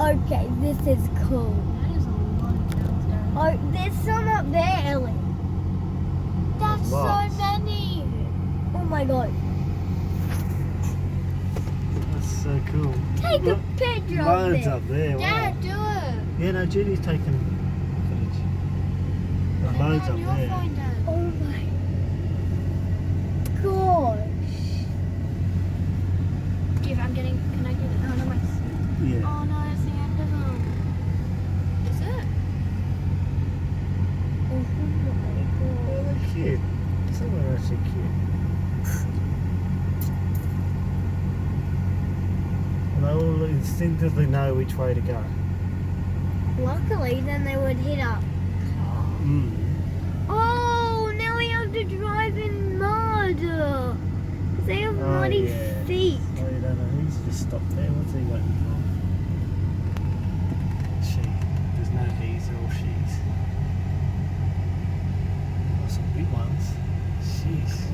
Okay, this is cool. That is a lot downstairs. Oh, there's some up there, Ellie. That's Lots. so many. Oh my god. That's so cool. Take Look, a picture of loads it. up there. Wow. Dad, do it. Yeah, no, Judy's taking footage. There's loads Dad, up your there. phone, Dad. Oh my gosh. Dude, I'm getting. Can I get it? Oh no, my. Yeah. Oh no, it's the end of them. Is it? Oh my Oh, god. they're cute. Some are actually cute. And they all instinctively know which way to go. Luckily, then they would hit up. Mm. Oh, now we have to drive in mud. They have Oh, muddy yeah. feet. Oh, you don't know. He's just stopped there. What's he waiting for? She. There's no he's or she's. Oh, some big ones. Jeez.